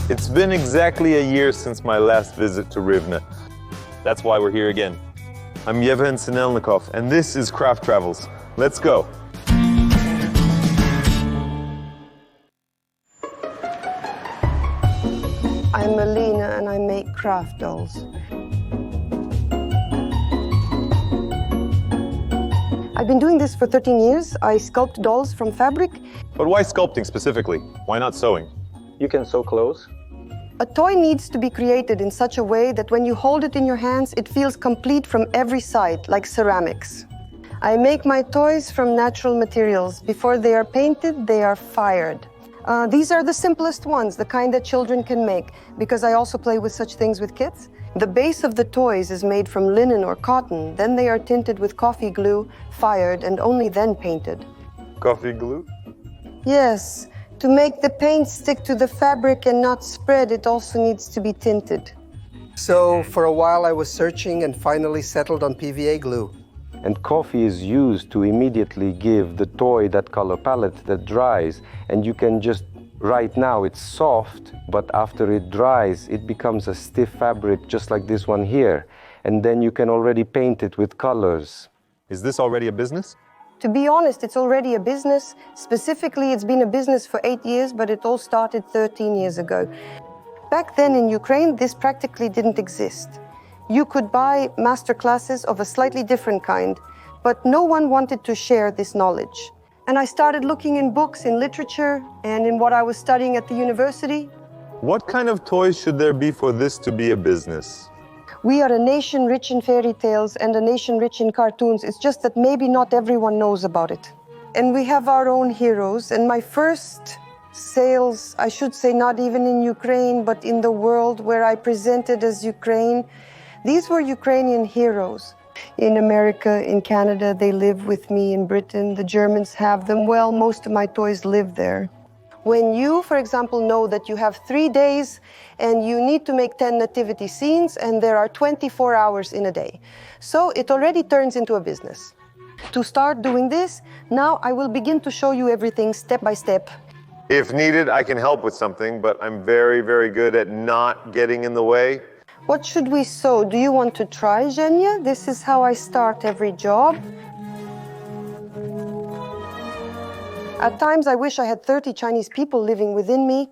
It's been exactly a year since my last visit to Rivne. That's why we're here again. I'm Yevhen Sinelnikov, and this is Craft Travels. Let's go. I'm Alina, and I make craft dolls. I've been doing this for 13 years. I sculpt dolls from fabric. But why sculpting specifically? Why not sewing? You can sew clothes. A toy needs to be created in such a way that when you hold it in your hands, it feels complete from every side, like ceramics. I make my toys from natural materials. Before they are painted, they are fired. These are the simplest ones, the kind that children can make, because I also play with such things with kids. The base of the toys is made from linen or cotton. Then they are tinted with coffee glue, fired, and only then painted. Coffee glue? Yes. To make the paint stick to the fabric and not spread, it also needs to be tinted. So for a while I was searching and finally settled on PVA glue. And coffee is used to immediately give the toy that color palette that dries. And you can just, right now it's soft, but after it dries, it becomes a stiff fabric just like this one here. And then you can already paint it with colors. Is this already a business? To be honest, it's already a business. Specifically, it's been a business for 8 years, but it all started 13 years ago. Back then in Ukraine, this practically didn't exist. You could buy master classes of a slightly different kind, but no one wanted to share this knowledge. And I started looking in books, in literature, and in what I was studying at the university. What kind of toys should there be for this to be a business? We are a nation rich in fairy tales and a nation rich in cartoons. It's just that maybe not everyone knows about it. And we have our own heroes. And my first sales, I should say not even in Ukraine, but in the world where I presented as Ukraine, these were Ukrainian heroes. In America, in Canada, they live with me. In Britain, the Germans have them. Well, most of my toys live there. When you, for example, know that you have 3 days and you need to make 10 nativity scenes and there are 24 hours in a day. So it already turns into a business. To start doing this, now I will begin to show you everything step by step. If needed, I can help with something, but I'm very, very good at not getting in the way. What should we sew? Do you want to try, Zhenya? This is how I start every job. At times, I wish I had 30 Chinese people living within me,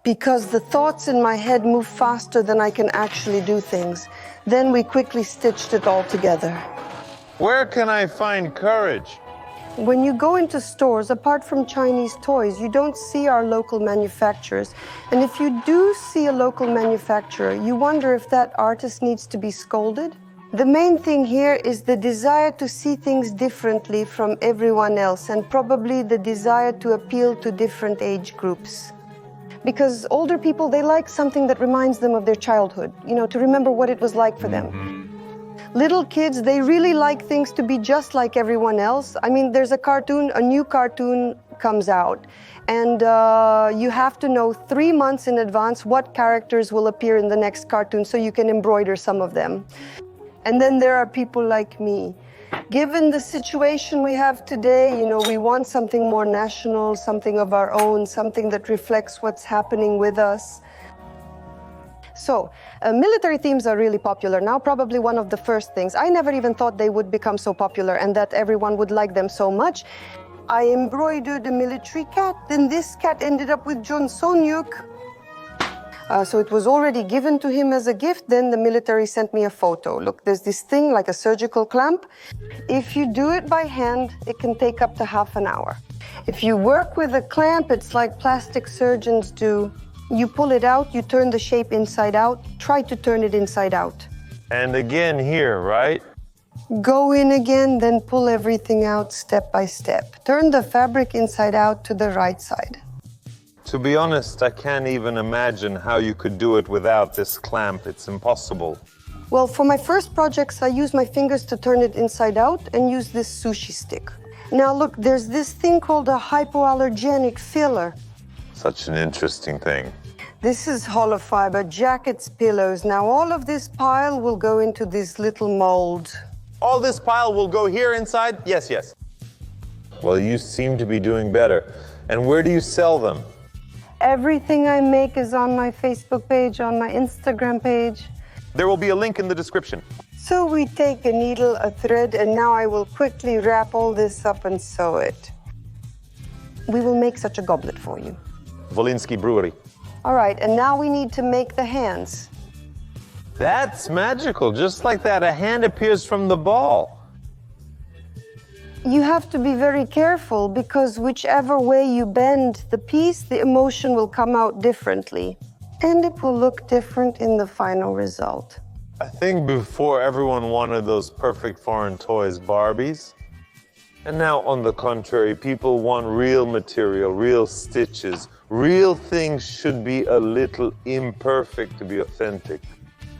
because the thoughts in my head move faster than I can actually do things. Then we quickly stitched it all together. Where can I find courage? When you go into stores, apart from Chinese toys, you don't see our local manufacturers. And if you do see a local manufacturer, you wonder if that artist needs to be scolded. The main thing here is the desire to see things differently from everyone else, and probably the desire to appeal to different age groups. Because older people, they like something that reminds them of their childhood, to remember what it was like for them. Little kids, they really like things to be just like everyone else. I mean, there's a new cartoon comes out, and you have to know 3 months in advance what characters will appear in the next cartoon so you can embroider some of them. And then there are people like me. Given the situation we have today, we want something more national, something of our own, something that reflects what's happening with us. So, military themes are really popular now, probably one of the first things. I never even thought they would become so popular and that everyone would like them so much. I embroidered a military cat, then this cat ended up with John Sonyuk. So it was already given to him as a gift. Then the military sent me a photo. Look, there's this thing like a surgical clamp. If you do it by hand, it can take up to half an hour. If you work with a clamp, it's like plastic surgeons do. You pull it out, you turn the shape inside out, try to turn it inside out. And again here, right? Go in again, then pull everything out step by step. Turn the fabric inside out to the right side. To be honest, I can't even imagine how you could do it without this clamp. It's impossible. Well, for my first projects, I use my fingers to turn it inside out and use this sushi stick. Now look, there's this thing called a hypoallergenic filler. Such an interesting thing. This is hollow fiber, jackets, pillows. Now all of this pile will go into this little mold. All this pile will go here inside? Yes, yes. Well, you seem to be doing better. And where do you sell them? Everything I make is on my Facebook page, on my Instagram page. There will be a link in the description. So we take a needle, a thread, and now I will quickly wrap all this up and sew it. We will make such a goblet for you. Volinsky Brewery. All right, and now we need to make the hands. That's magical. Just like that, a hand appears from the ball. You have to be very careful because whichever way you bend the piece, the emotion will come out differently. And it will look different in the final result. I think before everyone wanted those perfect foreign toys, Barbies. And now, on the contrary, people want real material, real stitches. Real things should be a little imperfect to be authentic.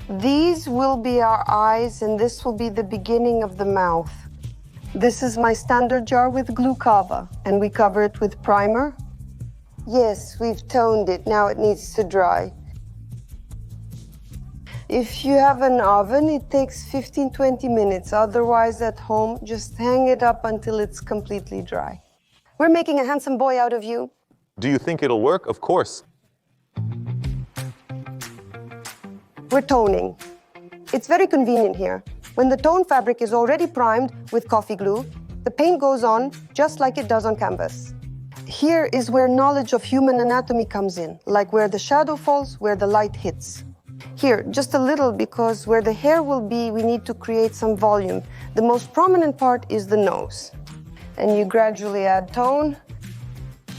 These will be our eyes, and this will be the beginning of the mouth. This is my standard jar with glue kava, and we cover it with primer. Yes, we've toned it. Now it needs to dry. If you have an oven, it takes 15-20 minutes. Otherwise, at home, just hang it up until it's completely dry. We're making a handsome boy out of you. Do you think it'll work? Of course. We're toning. It's very convenient here. When the tone fabric is already primed with coffee glue, the paint goes on just like it does on canvas. Here is where knowledge of human anatomy comes in, like where the shadow falls, where the light hits. Here, just a little, because where the hair will be, we need to create some volume. The most prominent part is the nose. And you gradually add tone.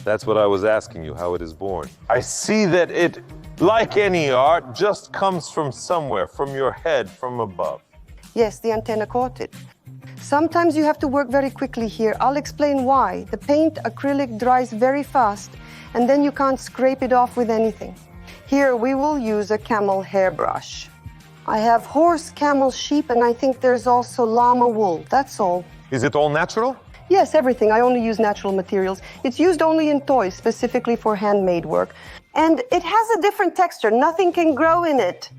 That's what I was asking you, how it is born. I see that it, like any art, just comes from somewhere, from your head, from above. Yes, the antenna caught it. Sometimes you have to work very quickly here. I'll explain why. The paint acrylic dries very fast, and then you can't scrape it off with anything. Here we will use a camel hairbrush. I have horse, camel, sheep, and I think there's also llama wool. That's all. Is it all natural? Yes, everything. I only use natural materials. It's used only in toys, specifically for handmade work. And it has a different texture. Nothing can grow in it.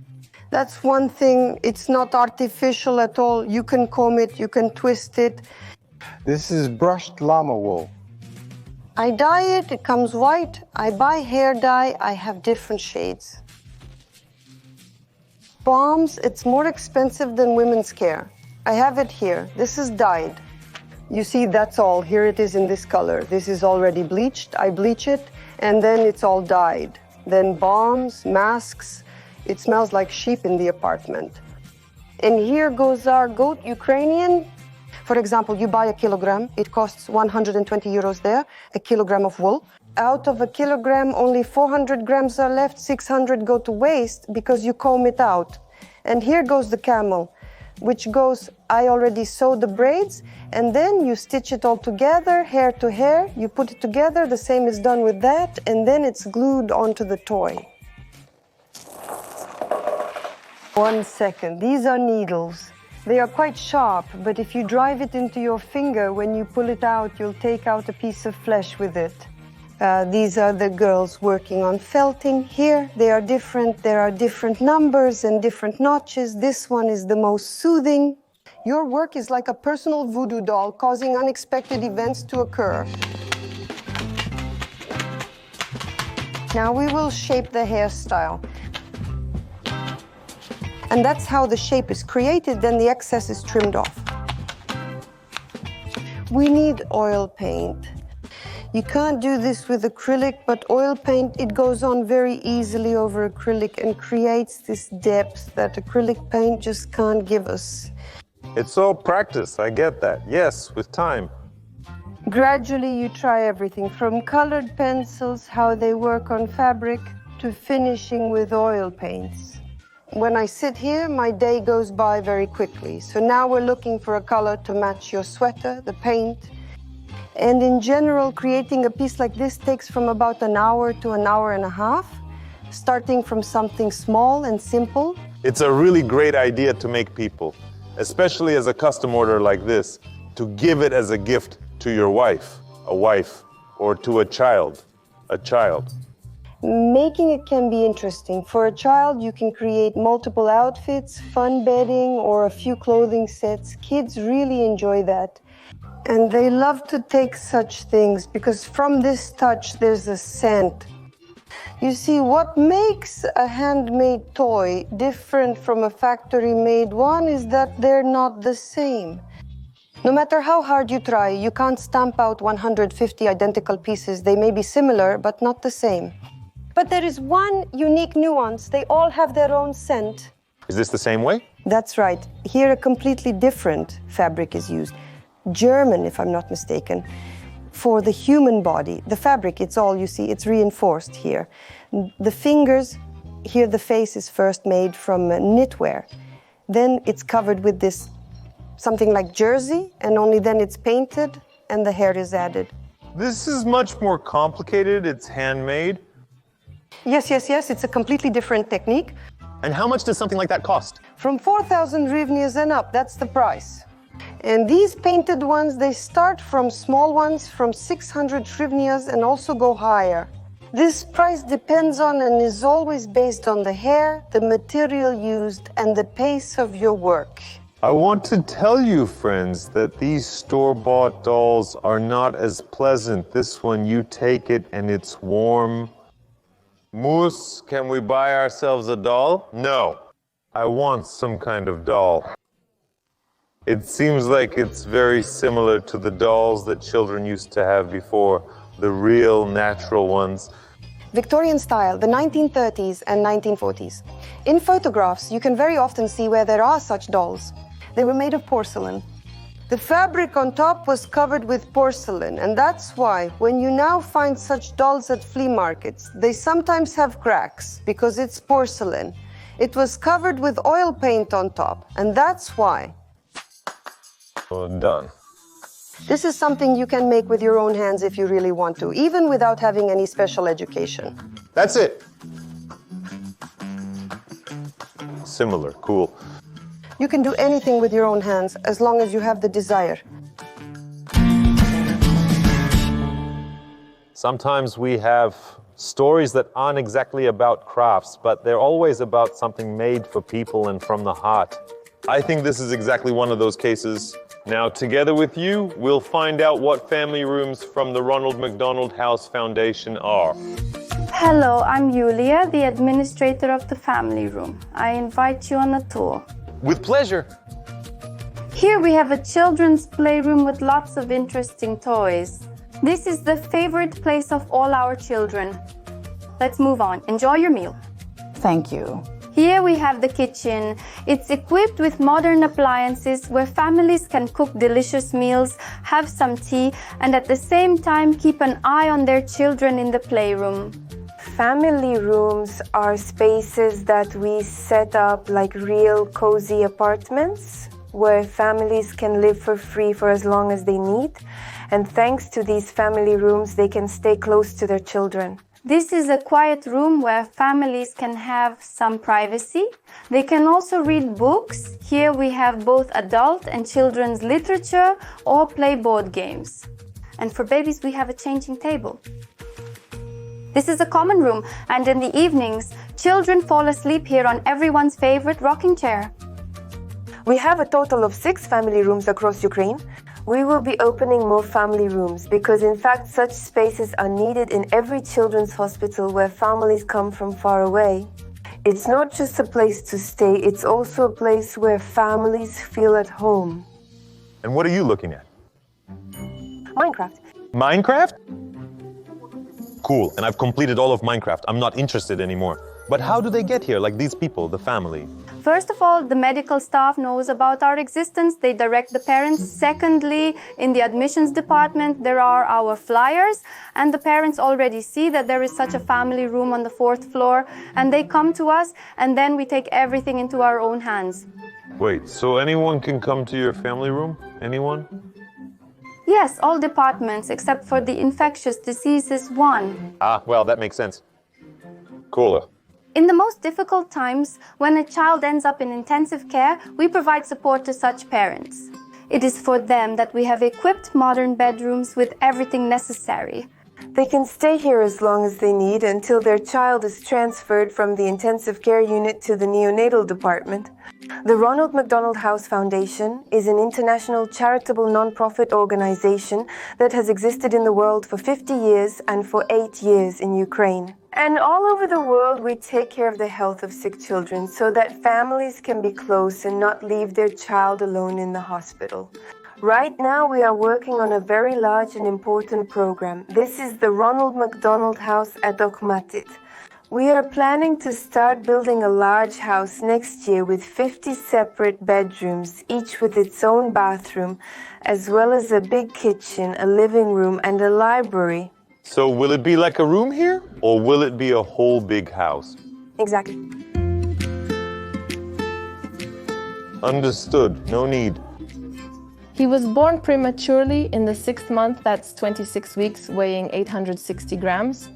That's one thing. It's not artificial at all. You can comb it, you can twist it. This is brushed llama wool. I dye it, it comes white. I buy hair dye, I have different shades. Balms, it's more expensive than women's care. I have it here. This is dyed. You see, that's all. Here it is in this color. This is already bleached. I bleach it, and then it's all dyed. Then balms, masks. It smells like sheep in the apartment. And here goes our goat, Ukrainian. For example, you buy a kilogram, it costs 120 euros there, a kilogram of wool. Out of a kilogram, only 400 grams are left, 600 go to waste because you comb it out. And here goes the camel, which goes, I already sewed the braids, and then you stitch it all together, hair to hair, you put it together, the same is done with that, and then it's glued onto the toy. 1 second, these are needles. They are quite sharp, but if you drive it into your finger, when you pull it out, you'll take out a piece of flesh with it. These are the girls working on felting. Here, they are different. There are different numbers and different notches. This one is the most soothing. Your work is like a personal voodoo doll, causing unexpected events to occur. Now we will shape the hairstyle. And that's how the shape is created, then the excess is trimmed off. We need oil paint. You can't do this with acrylic, but oil paint, it goes on very easily over acrylic and creates this depth that acrylic paint just can't give us. It's all practice, I get that. Yes, with time. Gradually, you try everything, from colored pencils, how they work on fabric, to finishing with oil paints. When I sit here, my day goes by very quickly. So now we're looking for a color to match your sweater, the paint. And in general, creating a piece like this takes from about an hour to an hour and a half, starting from something small and simple. It's a really great idea to make people, especially as a custom order like this, to give it as a gift to your wife, or to a child. Making it can be interesting. For a child, you can create multiple outfits, fun bedding, or a few clothing sets. Kids really enjoy that. And they love to take such things because from this touch, there's a scent. You see, what makes a handmade toy different from a factory-made one is that they're not the same. No matter how hard you try, you can't stamp out 150 identical pieces. They may be similar, but not the same. But there is one unique nuance. They all have their own scent. Is this the same way? That's right. Here, a completely different fabric is used. German, if I'm not mistaken. For the human body, the fabric, it's all, you see, it's reinforced here. The fingers, here the face is first made from knitwear. Then it's covered with this, something like jersey, and only then it's painted and the hair is added. This is much more complicated. It's handmade. Yes, it's a completely different technique. And how much does something like that cost? From 4,000 hryvnias and up, that's the price. And these painted ones, they start from small ones, from 600 hryvnias, and also go higher. This price depends on and is always based on the hair, the material used, and the pace of your work. I want to tell you, friends, that these store-bought dolls are not as pleasant. This one, you take it and it's warm. Moose, can we buy ourselves a doll? No. I want some kind of doll. It seems like it's very similar to the dolls that children used to have before, the real natural ones. Victorian style, the 1930s and 1940s. In photographs, you can very often see where there are such dolls. They were made of porcelain. The fabric on top was covered with porcelain, and that's why when you now find such dolls at flea markets, they sometimes have cracks because it's porcelain. It was covered with oil paint on top, and that's why. Oh, done. This is something you can make with your own hands if you really want to, even without having any special education. That's it. Similar, cool. You can do anything with your own hands as long as you have the desire. Sometimes we have stories that aren't exactly about crafts, but they're always about something made for people and from the heart. I think this is exactly one of those cases. Now, together with you, we'll find out what family rooms from the Ronald McDonald House Foundation are. Hello, I'm Yulia, the administrator of the family room. I invite you on a tour. With pleasure. Here we have a children's playroom with lots of interesting toys. This is the favorite place of all our children. Let's move on. Enjoy your meal. Thank you. Here we have the kitchen. It's equipped with modern appliances where families can cook delicious meals, have some tea, and at the same time keep an eye on their children in the playroom. Family rooms are spaces that we set up like real cozy apartments where families can live for free for as long as they need. And thanks to these family rooms, they can stay close to their children. This is a quiet room where families can have some privacy. They can also read books. Here we have both adult and children's literature or play board games. And for babies, we have a changing table. This is a common room, and in the evenings, children fall asleep here on everyone's favorite rocking chair. We have a total of 6 family rooms across Ukraine. We will be opening more family rooms because, in fact, such spaces are needed in every children's hospital where families come from far away. It's not just a place to stay, it's also a place where families feel at home. And what are you looking at? Minecraft. Minecraft? Cool, and I've completed all of Minecraft. I'm not interested anymore. But how do they get here, like these people, the family? First of all, the medical staff knows about our existence. They direct the parents. Secondly, in the admissions department, there are our flyers, and the parents already see that there is such a family room on the 4th floor, and they come to us, and then we take everything into our own hands. Wait, so anyone can come to your family room? Anyone? Yes, all departments, except for the infectious diseases one. Ah, well, that makes sense. Cooler. In the most difficult times, when a child ends up in intensive care, we provide support to such parents. It is for them that we have equipped modern bedrooms with everything necessary. They can stay here as long as they need until their child is transferred from the intensive care unit to the neonatal department. The Ronald McDonald House Foundation is an international charitable non-profit organization that has existed in the world for 50 years and for 8 years in Ukraine. And all over the world, we take care of the health of sick children so that families can be close and not leave their child alone in the hospital. Right now, we are working on a very large and important program. This is the Ronald McDonald House at Okmatit. We are planning to start building a large house next year with 50 separate bedrooms, each with its own bathroom, as well as a big kitchen, a living room, and a library. So will it be like a room here, or will it be a whole big house? Exactly. Understood. No need. He was born prematurely in the 6th month, that's 26 weeks, weighing 860 grams.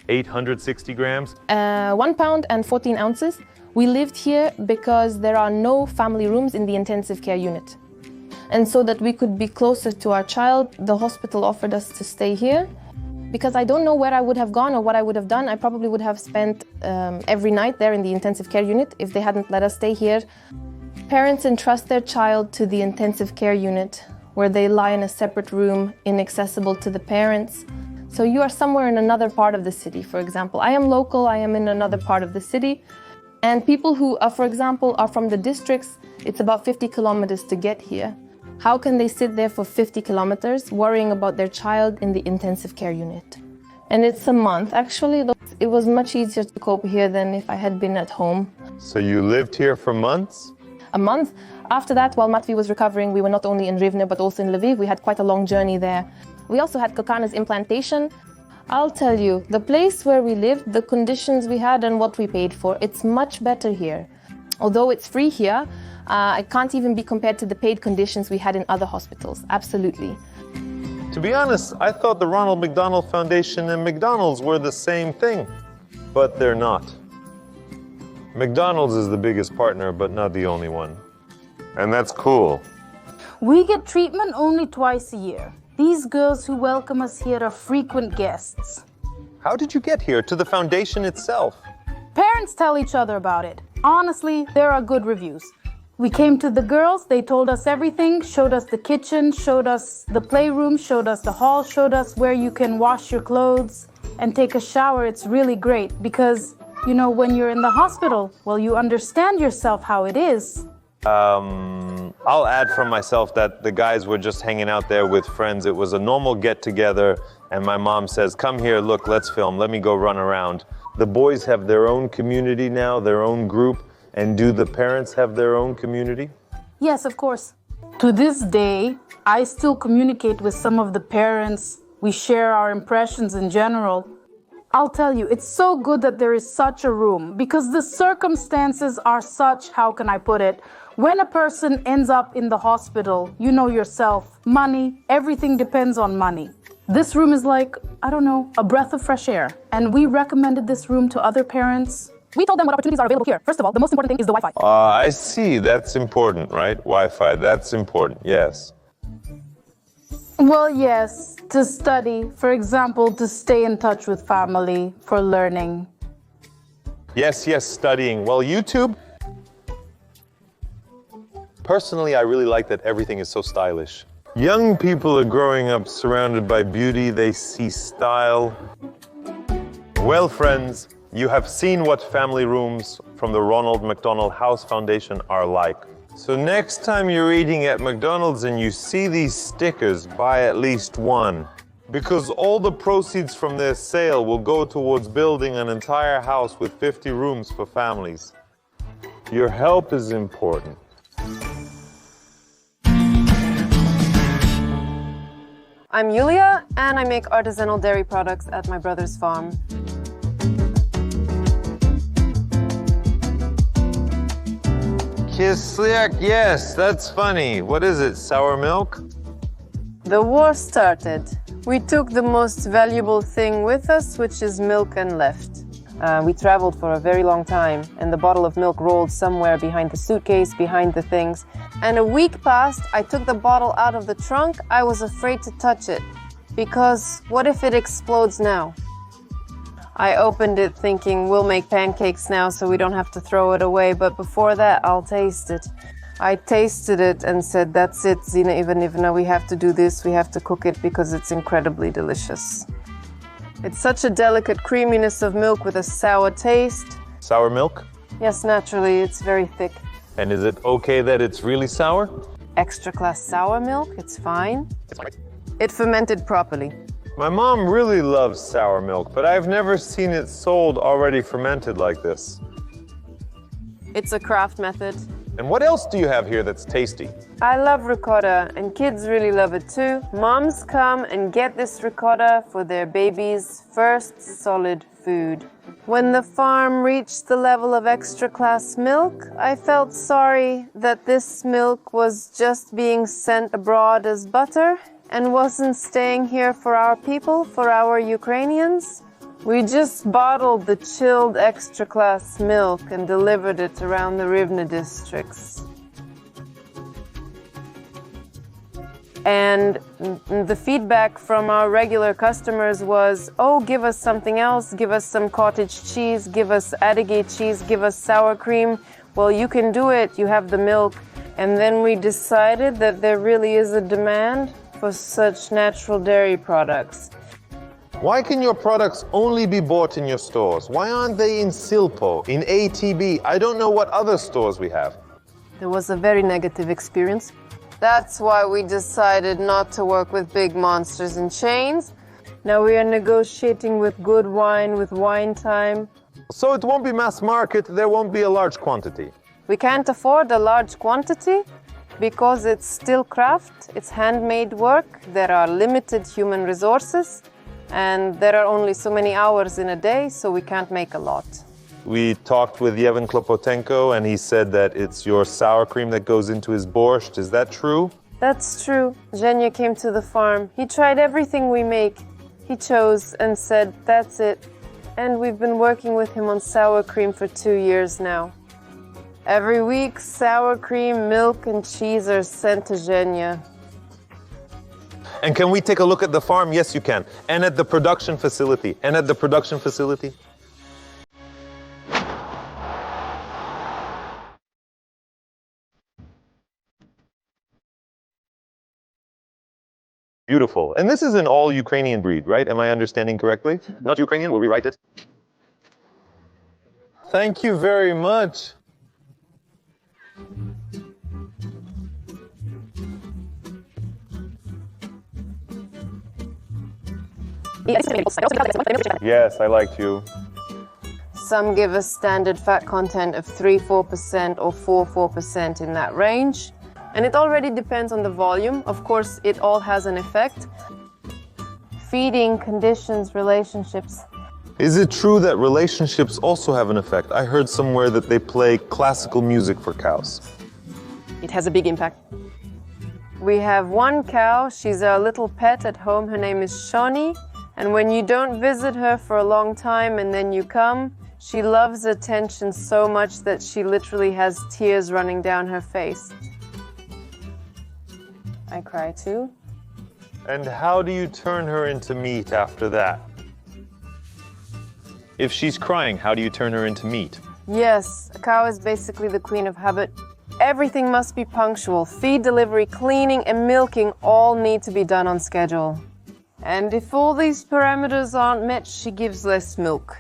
860 grams? 1 pound and 14 ounces. We lived here because there are no family rooms in the intensive care unit. And so that we could be closer to our child, the hospital offered us to stay here. Because I don't know where I would have gone or what I would have done. I probably would have spent every night there in the intensive care unit if they hadn't let us stay here. Parents entrust their child to the intensive care unit, where they lie in a separate room, inaccessible to the parents. So you are somewhere in another part of the city, for example. I am local, I am in another part of the city. And people who, for example, are from the districts, it's about 50 kilometers to get here. How can they sit there for 50 kilometers worrying about their child in the intensive care unit? And it's a month. Actually, it was much easier to cope here than if I had been at home. So you lived here for months? A month. After that, while Matvey was recovering, we were not only in Rivne, but also in Lviv. We had quite a long journey there. We also had Kokana's implantation. I'll tell you, the place where we lived, the conditions we had and what we paid for, it's much better here. Although it's free here, it can't even be compared to the paid conditions we had in other hospitals. Absolutely. To be honest, I thought the Ronald McDonald Foundation and McDonald's were the same thing, but they're not. McDonald's is the biggest partner, but not the only one. And that's cool. We get treatment only twice a year. These girls who welcome us here are frequent guests. How did you get here, to the foundation itself? Parents tell each other about it. Honestly, there are good reviews. We came to the girls, they told us everything, showed us the kitchen, showed us the playroom, showed us the hall, showed us where you can wash your clothes and take a shower. It's really great because, you know, when you're in the hospital, well, you understand yourself how it is. I'll add from myself that the guys were just hanging out there with friends. It was a normal get-together, and my mom says, come here, look, let's film, let me go run around. The boys have their own community now, their own group, and do the parents have their own community? Yes, of course. To this day, I still communicate with some of the parents. We share our impressions in general. I'll tell you, it's so good that there is such a room because the circumstances are such, how can I put it? When a person ends up in the hospital, you know yourself, money, everything depends on money. This room is like, I don't know, a breath of fresh air. And we recommended this room to other parents. We told them what opportunities are available here. First of all, the most important thing is the Wi-Fi. I see, that's important, right? Wi-Fi, that's important, yes. Well, yes, to study, for example, to stay in touch with family, for learning. Yes, studying. Well, YouTube? Personally, I really like that everything is so stylish. Young people are growing up surrounded by beauty, they see style. Well, friends, you have seen what family rooms from the Ronald McDonald House Foundation are like. So next time you're eating at McDonald's and you see these stickers, buy at least one. Because all the proceeds from their sale will go towards building an entire house with 50 rooms for families. Your help is important. I'm Yulia, and I make artisanal dairy products at my brother's farm. Kisliak, yes, that's funny. What is it, sour milk? The war started. We took the most valuable thing with us, which is milk, and left. We traveled for a very long time, and the bottle of milk rolled somewhere behind the suitcase, behind the things. And a week passed, I took the bottle out of the trunk. I was afraid to touch it, because what if it explodes now? I opened it thinking we'll make pancakes now so we don't have to throw it away, but before that I'll taste it. I tasted it and said, that's it, Zina Ivanivna, we have to do this, we have to cook it because it's incredibly delicious. It's such a delicate creaminess of milk with a sour taste. Sour milk? Yes, naturally, it's very thick. And is it okay that it's really sour? Extra class sour milk, it's fine. It fermented properly. My mom really loves sour milk, but I've never seen it sold already fermented like this. It's a craft method. And what else do you have here that's tasty? I love ricotta, and kids really love it too. Moms come and get this ricotta for their baby's first solid food. When the farm reached the level of extra class milk, I felt sorry that this milk was just being sent abroad as butter and wasn't staying here for our people, for our Ukrainians. We just bottled the chilled extra class milk and delivered it around the Rivne districts. And the feedback from our regular customers was, oh, give us something else, give us some cottage cheese, give us Adige cheese, give us sour cream. Well, you can do it, you have the milk. And then we decided that there really is a demand for such natural dairy products. Why can your products only be bought in your stores? Why aren't they in Silpo, in ATB? I don't know what other stores we have. There was a very negative experience. That's why we decided not to work with big monsters in chains. Now we are negotiating with good wine, with Wine Time. So it won't be mass market, there won't be a large quantity. We can't afford a large quantity because it's still craft, it's handmade work, there are limited human resources, and there are only so many hours in a day, so we can't make a lot. We talked with Yevhen Klopotenko, and he said that it's your sour cream that goes into his borscht. Is that true? That's true. Zhenya came to the farm. He tried everything we make. He chose and said, that's it. And we've been working with him on sour cream for 2 years now. Every week, sour cream, milk, and cheese are sent to Zhenya. And can we take a look at the farm? Yes, you can. And at the production facility. And at the production facility. Beautiful. And this is an all Ukrainian breed, right? Am I understanding correctly? Not Ukrainian, we'll rewrite it. Thank you very much. Yes, I liked you. Some give us standard fat content of 3-4% or 4-4% in that range. And it already depends on the volume. Of course, it all has an effect. Feeding, conditions, relationships. Is it true that relationships also have an effect? I heard somewhere that they play classical music for cows. It has a big impact. We have one cow. She's our little pet at home. Her name is Shoni. And when you don't visit her for a long time and then you come, she loves attention so much that she literally has tears running down her face. I cry too. And how do you turn her into meat after that? If she's crying, how do you turn her into meat? Yes, a cow is basically the queen of habit. Everything must be punctual. Feed, delivery, cleaning, and milking all need to be done on schedule. And if all these parameters aren't met, she gives less milk.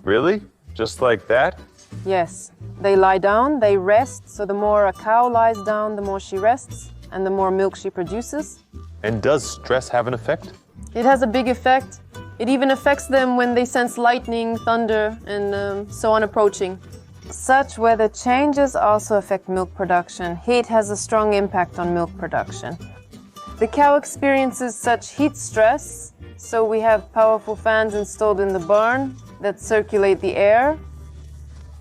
Really? Just like that? Yes. They lie down, they rest, so the more a cow lies down, the more she rests, and the more milk she produces. And does stress have an effect? It has a big effect. It even affects them when they sense lightning, thunder, and so on approaching. Such weather changes also affect milk production. Heat has a strong impact on milk production. The cow experiences such heat stress, so we have powerful fans installed in the barn that circulate the air.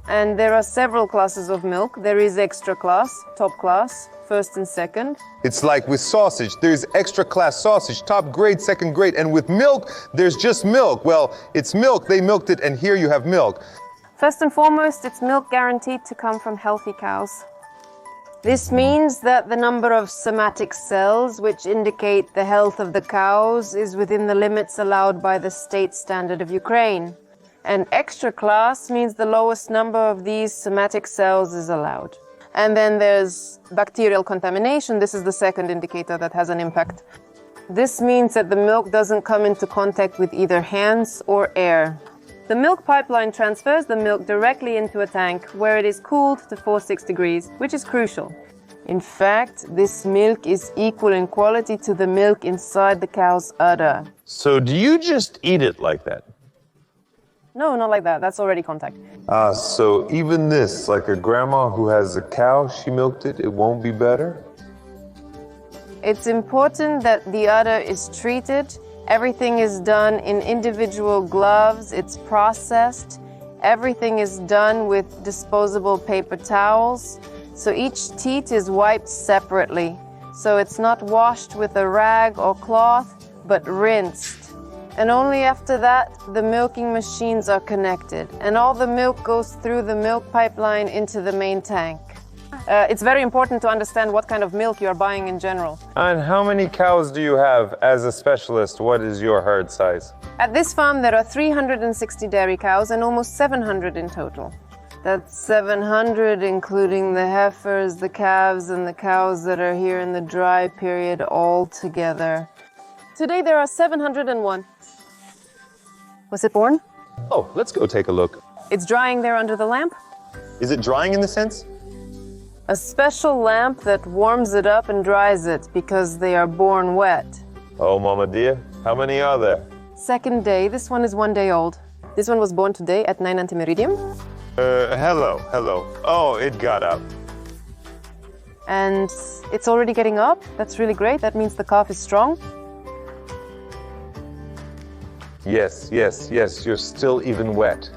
And there are several classes of milk. There is extra class, top class, first and second. It's like with sausage, there's extra class sausage, top grade, second grade, and with milk, there's just milk. Well, it's milk, they milked it, and here you have milk. First and foremost, it's milk guaranteed to come from healthy cows. This means that the number of somatic cells, which indicate the health of the cows, is within the limits allowed by the state standard of Ukraine. And extra class means the lowest number of these somatic cells is allowed. And then there's bacterial contamination. This is the second indicator that has an impact. This means that the milk doesn't come into contact with either hands or air. The milk pipeline transfers the milk directly into a tank where it is cooled to 4-6 degrees, which is crucial. In fact, this milk is equal in quality to the milk inside the cow's udder. So do you just eat it like that? No, not like that. That's already contact. So even this, like a grandma who has a cow, she milked it, it won't be better? It's important that the udder is treated. Everything is done in individual gloves. It's processed. Everything is done with disposable paper towels. So each teat is wiped separately. So it's not washed with a rag or cloth, but rinsed. And only after that, the milking machines are connected. And all the milk goes through the milk pipeline into the main tank. It's very important to understand what kind of milk you're buying in general. And how many cows do you have as a specialist? What is your herd size? At this farm, there are 360 dairy cows and almost 700 in total. That's 700, including the heifers, the calves, and the cows that are here in the dry period all together. Today, there are 701. Was it born? Oh, let's go take a look. It's drying there under the lamp. Is it drying in the sense? A special lamp that warms it up and dries it because they are born wet. Oh, Mama dear, how many are there? Second day, this one is 1 day old. This one was born today at 9 antimeridium. Hello. Oh, it got up. And it's already getting up. That's really great. That means the calf is strong. Yes, you're still even wet.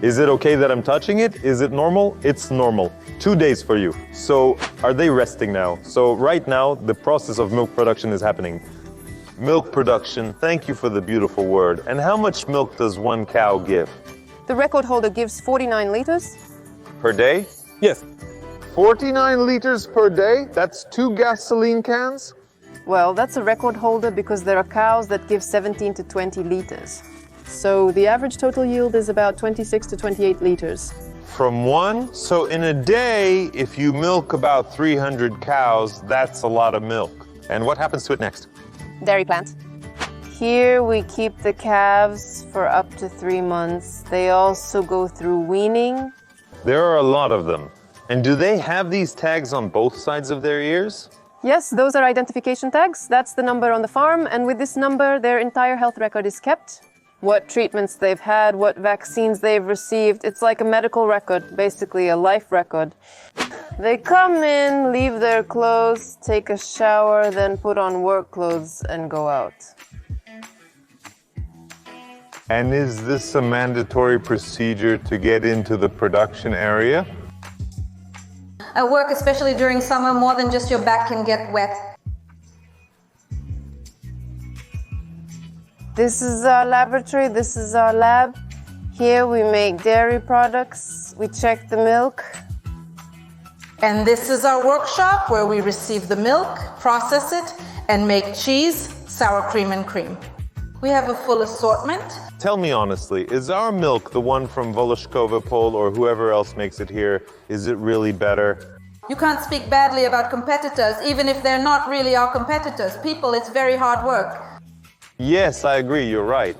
Is it okay that I'm touching it? Is it normal? It's normal. 2 days for you. So are they resting now? So right now, the process of milk production is happening. Milk production, thank you for the beautiful word. And how much milk does one cow give? The record holder gives 49 liters. Per day? Yes. 49 liters per day? That's 2 gasoline cans? Well, that's a record holder because there are cows that give 17 to 20 liters. So the average total yield is about 26 to 28 liters. From one? So in a day, if you milk about 300 cows, that's a lot of milk. And what happens to it next? Dairy plant. Here we keep the calves for up to 3 months. They also go through weaning. There are a lot of them. And do they have these tags on both sides of their ears? Yes, those are identification tags. That's the number on the farm. And with this number, their entire health record is kept. What treatments they've had, what vaccines they've received. It's like a medical record, basically a life record. They come in, leave their clothes, take a shower, then put on work clothes and go out. And is this a mandatory procedure to get into the production area? I work especially during summer, more than just your back can get wet. This is our laboratory, this is our lab. Here we make dairy products, we check the milk. And this is our workshop where we receive the milk, process it, and make cheese, sour cream, and cream. We have a full assortment. Tell me honestly, is our milk, the one from Voloskovia Pole or whoever else makes it here, is it really better? You can't speak badly about competitors, even if they're not really our competitors. People, it's very hard work. Yes, I agree, you're right.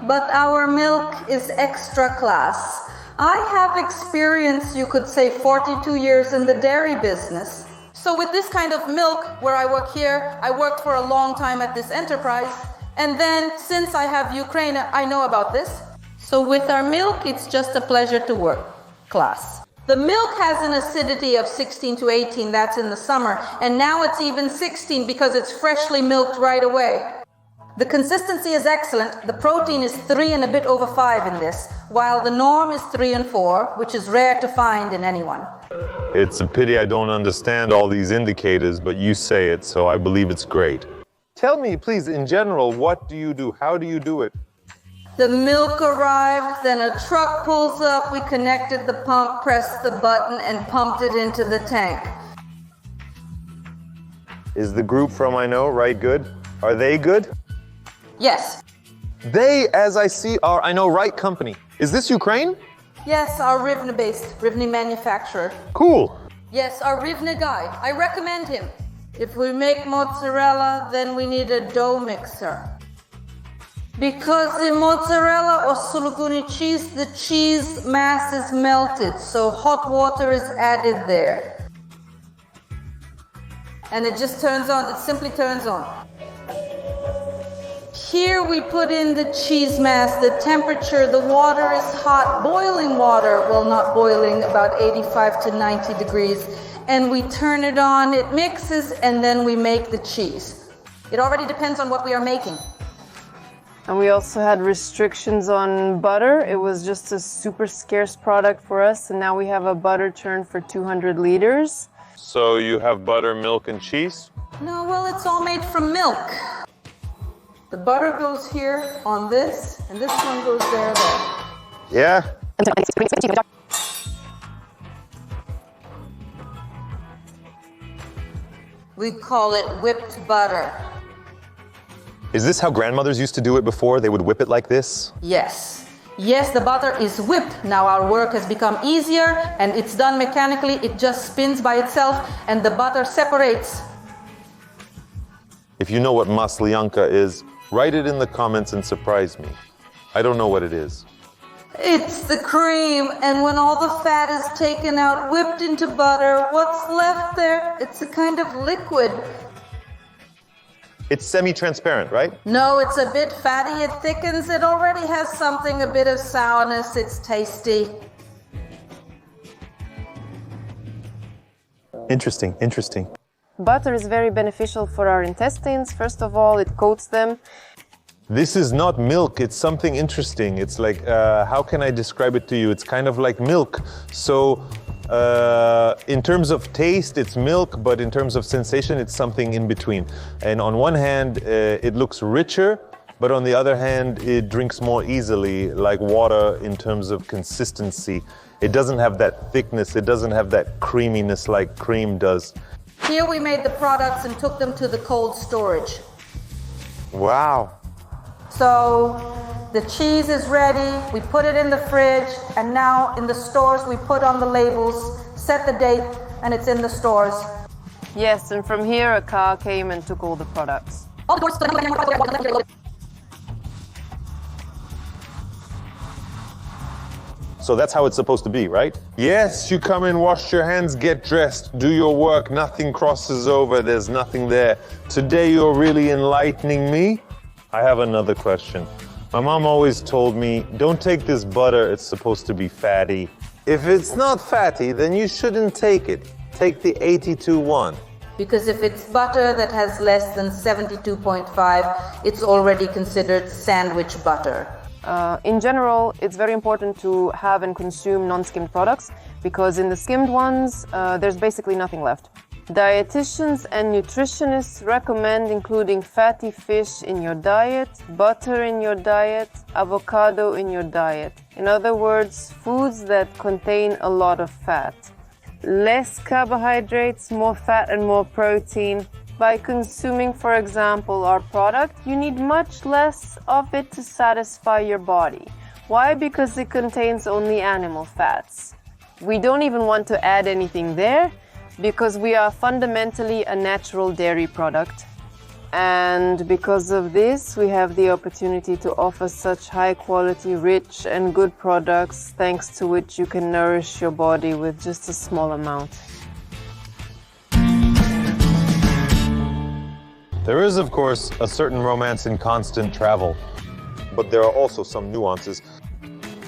But our milk is extra class. I have experience, you could say, 42 years in the dairy business. So with this kind of milk, where I work here, I worked for a long time at this enterprise. And then, since I have Ukraine, I know about this. So with our milk, it's just a pleasure to work class. The milk has an acidity of 16 to 18, that's in the summer. And now it's even 16 because it's freshly milked right away. The consistency is excellent. The protein is 3 and a bit over 5 in this, while the norm is 3 and 4, which is rare to find in anyone. It's a pity I don't understand all these indicators, but you say it, so I believe it's great. Tell me, please, in general, what do you do? How do you do it? The milk arrived, then a truck pulls up, we connected the pump, pressed the button, and pumped it into the tank. Is the group from I Know right good? Are they good? Yes. They, as I see, are, I know, right company. Is this Ukraine? Yes, our Rivne-based, Rivne manufacturer. Cool. Yes, our Rivne guy. I recommend him. If we make mozzarella, then we need a dough mixer. Because in mozzarella or suluguni cheese, the cheese mass is melted, so hot water is added there. And it just turns on, it simply turns on. Here we put in the cheese mass, the temperature, the water is hot, boiling water, well not boiling, about 85 to 90 degrees. And we turn it on, it mixes, and then we make the cheese. It already depends on what we are making. And we also had restrictions on butter. It was just a super scarce product for us, and now we have a butter churn for 200 liters. So you have butter, milk, and cheese? No, well, it's all made from milk. The butter goes here on this, and this one goes there. Yeah? We call it whipped butter. Is this how grandmothers used to do it before? They would whip it like this? Yes. Yes, the butter is whipped. Now our work has become easier, and it's done mechanically. It just spins by itself, and the butter separates. If you know what maslyanka is, write it in the comments and surprise me. I don't know what it is. It's the cream, and when all the fat is taken out, whipped into butter, what's left there? It's a kind of liquid. It's semi-transparent, right? No, it's a bit fatty, it thickens, it already has something, a bit of sourness, it's tasty. Interesting, interesting. Butter is very beneficial for our intestines. First of all, it coats them. This is not milk, it's something interesting. It's like, how can I describe it to you? It's kind of like milk. So, in terms of taste, it's milk, but in terms of sensation, it's something in between. And on one hand, it looks richer, but on the other hand, it drinks more easily, like water in terms of consistency. It doesn't have that thickness, it doesn't have that creaminess like cream does. Here we made the products and took them to the cold storage. Wow. So the cheese is ready, we put it in the fridge, and now in the stores we put on the labels, set the date, and it's in the stores. Yes, and from here a car came and took all the products. So that's how it's supposed to be, right? Yes, you come in, wash your hands, get dressed, do your work, nothing crosses over, there's nothing there. Today you're really enlightening me. I have another question. My mom always told me, don't take this butter, it's supposed to be fatty. If it's not fatty, then you shouldn't take it. Take the 82-1. Because if it's butter that has less than 72.5, it's already considered sandwich butter. In general, it's very important to have and consume non-skimmed products because in the skimmed ones, there's basically nothing left. Dietitians and nutritionists recommend including fatty fish in your diet, butter in your diet, avocado in your diet. In other words, foods that contain a lot of fat. Less carbohydrates, more fat and more protein. By consuming, for example, our product, you need much less of it to satisfy your body. Why? Because it contains only animal fats. We don't even want to add anything there because we are fundamentally a natural dairy product. And because of this, we have the opportunity to offer such high quality, rich and good products, thanks to which you can nourish your body with just a small amount. There is, of course, a certain romance in constant travel, but there are also some nuances.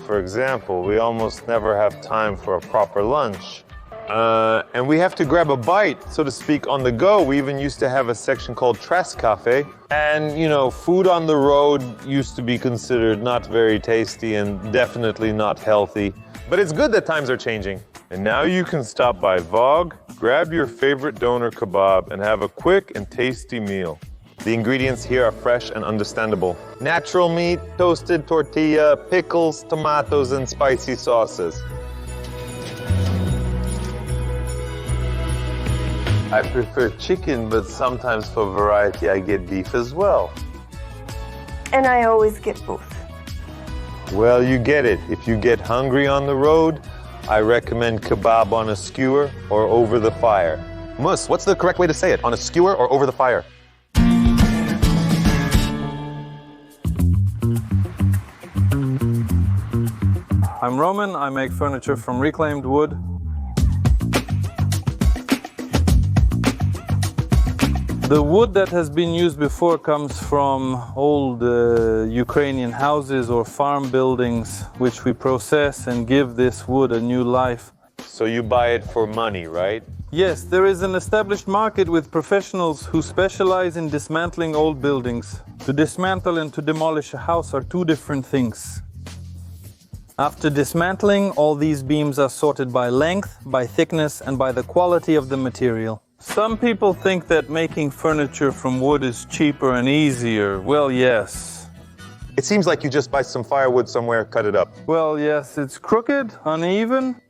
For example, we almost never have time for a proper lunch. And we have to grab a bite, so to speak, on the go. We even used to have a section called Tras Cafe. And, you know, food on the road used to be considered not very tasty and definitely not healthy. But it's good that times are changing. And now you can stop by Vogue, grab your favorite doner kebab, and have a quick and tasty meal. The ingredients here are fresh and understandable. Natural meat, toasted tortilla, pickles, tomatoes, and spicy sauces. I prefer chicken, but sometimes for variety I get beef as well. and I always get both. Well, you get it. If you get hungry on the road, I recommend kebab on a skewer or over the fire. Mus, what's the correct way to say it? On a skewer or over the fire? I'm Roman. I make furniture from reclaimed wood. The wood that has been used before comes from old Ukrainian houses or farm buildings, which we process and give this wood a new life. So you buy it for money, right? Yes, there is an established market with professionals who specialize in dismantling old buildings. To dismantle and to demolish a house are two different things. After dismantling, all these beams are sorted by length, by thickness, and by the quality of the material. Some people think that making furniture from wood is cheaper and easier. Well, yes. It seems like you just buy some firewood somewhere, cut it up. Well, yes, it's crooked, uneven.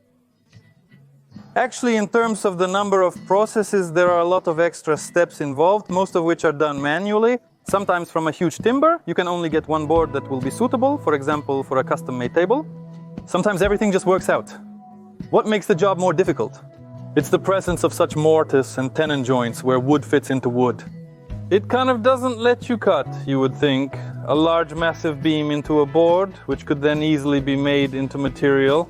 Actually, in terms of the number of processes, there are a lot of extra steps involved, most of which are done manually. Sometimes from a huge timber, you can only get one board that will be suitable, for example, for a custom-made table. Sometimes everything just works out. What makes the job more difficult? It's the presence of such mortise and tenon joints where wood fits into wood. It kind of doesn't let you cut, you would think, a large massive beam into a board, which could then easily be made into material.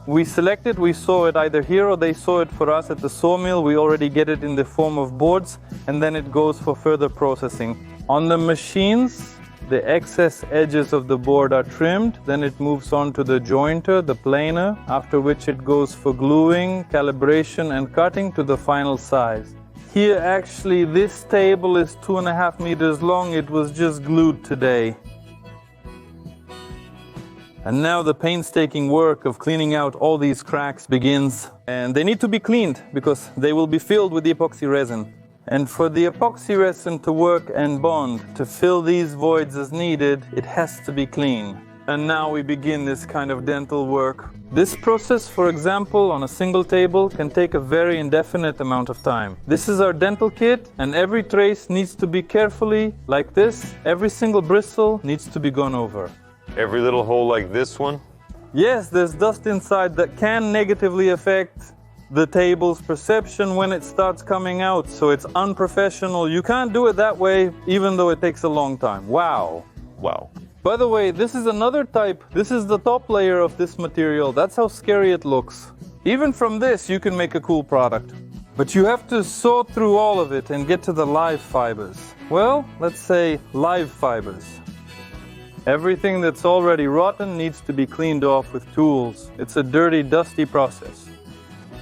We select it, we saw it either here or they saw it for us at the sawmill. We already get it in the form of boards and then it goes for further processing. On the machines, the excess edges of the board are trimmed, then it moves on to the jointer, the planer, after which it goes for gluing, calibration and cutting to the final size. Here actually this table is 2.5 meters long, it was just glued today. And now the painstaking work of cleaning out all these cracks begins. And they need to be cleaned because they will be filled with the epoxy resin. And for the epoxy resin to work and bond, to fill these voids as needed, it has to be clean. And now we begin this kind of dental work. This process, for example, on a single table can take a very indefinite amount of time. This is our dental kit, and every trace needs to be carefully, like this, every single bristle needs to be gone over. Every little hole like this one? Yes, there's dust inside that can negatively affect the table's perception when it starts coming out, so it's unprofessional. You can't do it that way, even though it takes a long time. Wow. Wow. By the way, this is another type. This is the top layer of this material. That's how scary it looks. Even from this, you can make a cool product. But you have to saw through all of it and get to the live fibers. Well, let's say live fibers. Everything that's already rotten needs to be cleaned off with tools. It's a dirty, dusty process.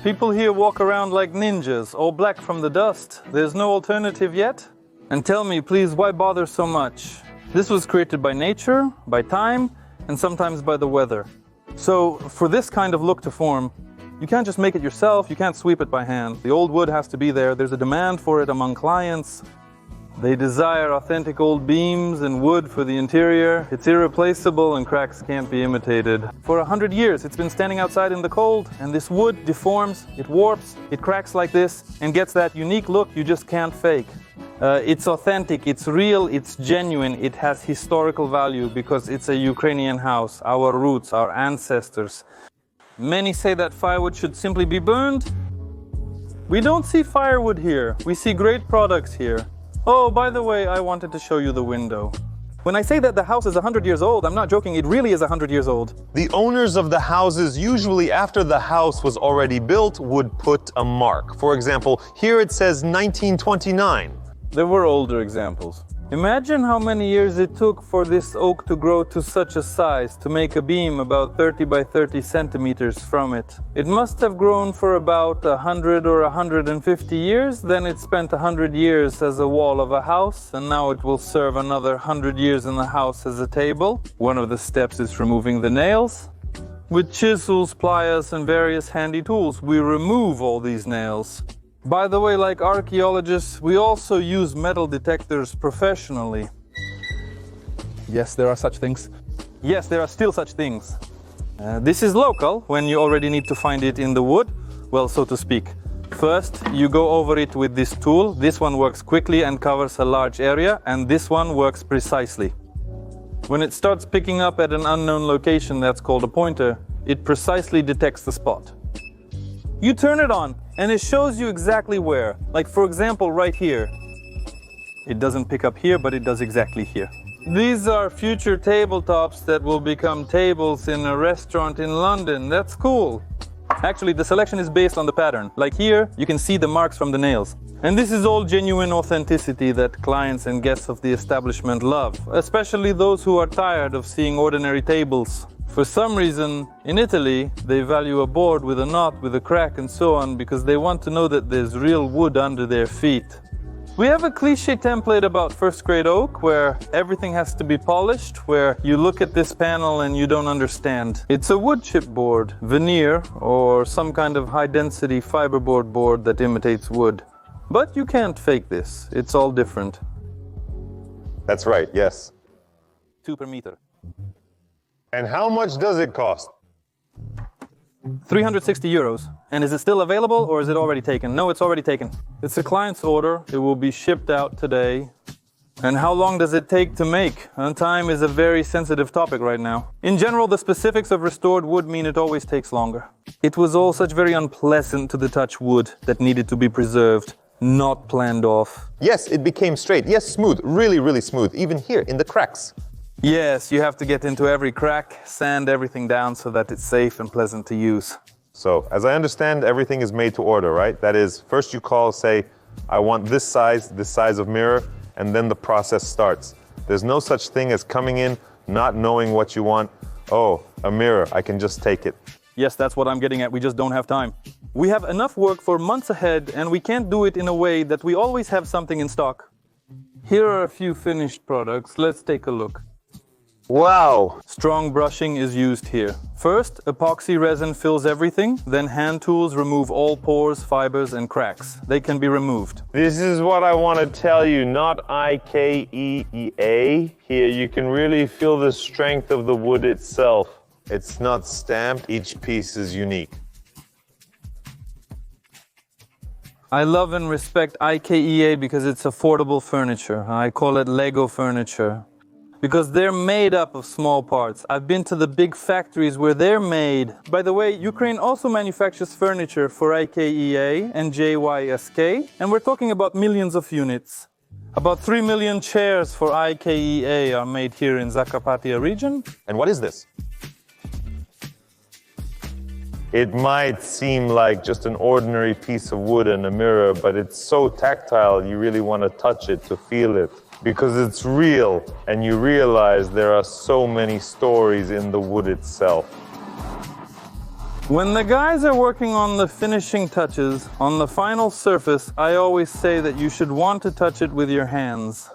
People here walk around like ninjas, all black from the dust. There's no alternative yet? And tell me, please, why bother so much? This was created by nature, by time, and sometimes by the weather. So, for this kind of look to form, you can't just make it yourself, you can't sweep it by hand. The old wood has to be there, there's a demand for it among clients. They desire authentic old beams and wood for the interior. It's irreplaceable and cracks can't be imitated. For 100 years it's been standing outside in the cold, and this wood deforms, it warps, it cracks like this, and gets that unique look you just can't fake. It's authentic, it's real, it's genuine, it has historical value because it's a Ukrainian house, our roots, our ancestors. Many say that firewood should simply be burned. We don't see firewood here, we see great products here. Oh, by the way, I wanted to show you the window. When I say that the house is 100 years old, I'm not joking, it really is 100 years old. The owners of the houses, usually after the house was already built, would put a mark. For example, here it says 1929. There were older examples. Imagine how many years it took for this oak to grow to such a size, to make a beam about 30 by 30 centimeters from it. It must have grown for about 100 or 150 years, then it spent 100 years as a wall of a house, and now it will serve another 100 years in the house as a table. One of the steps is removing the nails. With chisels, pliers, and various handy tools, we remove all these nails. By the way, like archaeologists, we also use metal detectors professionally. Yes, there are such things. Yes, there are still such things. This is local, when you already need to find it in the wood, well, so to speak. First, you go over it with this tool. This one works quickly and covers a large area, and this one works precisely. When it starts picking up at an unknown location that's called a pointer, it precisely detects the spot. You turn it on, and it shows you exactly where. Like, for example, right here. It doesn't pick up here, but it does exactly here. These are future tabletops that will become tables in a restaurant in London. That's cool. Actually, the selection is based on the pattern. Like here, you can see the marks from the nails. And this is all genuine authenticity that clients and guests of the establishment love, especially those who are tired of seeing ordinary tables. For some reason, in Italy, they value a board with a knot, with a crack and so on, because they want to know that there's real wood under their feet. We have a cliche template about first-grade oak where everything has to be polished, where you look at this panel and you don't understand. It's a wood chip board, veneer, or some kind of high-density fiberboard board that imitates wood. But you can't fake this. It's all different. That's right, yes. 2 per meter. And how much does it cost? 360 euros. And is it still available or is it already taken? No, it's already taken. It's a client's order. It will be shipped out today. And how long does it take to make? Time is a very sensitive topic right now. In general, the specifics of restored wood mean it always takes longer. It was all such very unpleasant to the touch wood that needed to be preserved, not planned off. Yes, it became straight. Yes, smooth. Really, really smooth. Even here, in the cracks. Yes, you have to get into every crack, sand everything down so that it's safe and pleasant to use. So, as I understand, everything is made to order, right? That is, first you call, say, I want this size of mirror, and then the process starts. There's no such thing as coming in, not knowing what you want. Oh, a mirror, I can just take it. Yes, that's what I'm getting at. We just don't have time. We have enough work for months ahead, and we can't do it in a way that we always have something in stock. Here are a few finished products. Let's take a look. Wow! Strong brushing is used here. First, epoxy resin fills everything, then hand tools remove all pores, fibers, and cracks. They can be removed. This is what I want to tell you, not IKEA. Here, you can really feel the strength of the wood itself. It's not stamped, each piece is unique. I love and respect IKEA because it's affordable furniture. I call it Lego furniture. Because they're made up of small parts. I've been to the big factories where they're made. By the way, Ukraine also manufactures furniture for IKEA and JYSK, and we're talking about millions of units. About 3 million chairs for IKEA are made here in Zakarpattia region. And what is this? It might seem like just an ordinary piece of wood and a mirror, but it's so tactile, you really want to touch it to feel it. Because it's real, and you realize there are so many stories in the wood itself. When the guys are working on the finishing touches, on the final surface, I always say that you should want to touch it with your hands.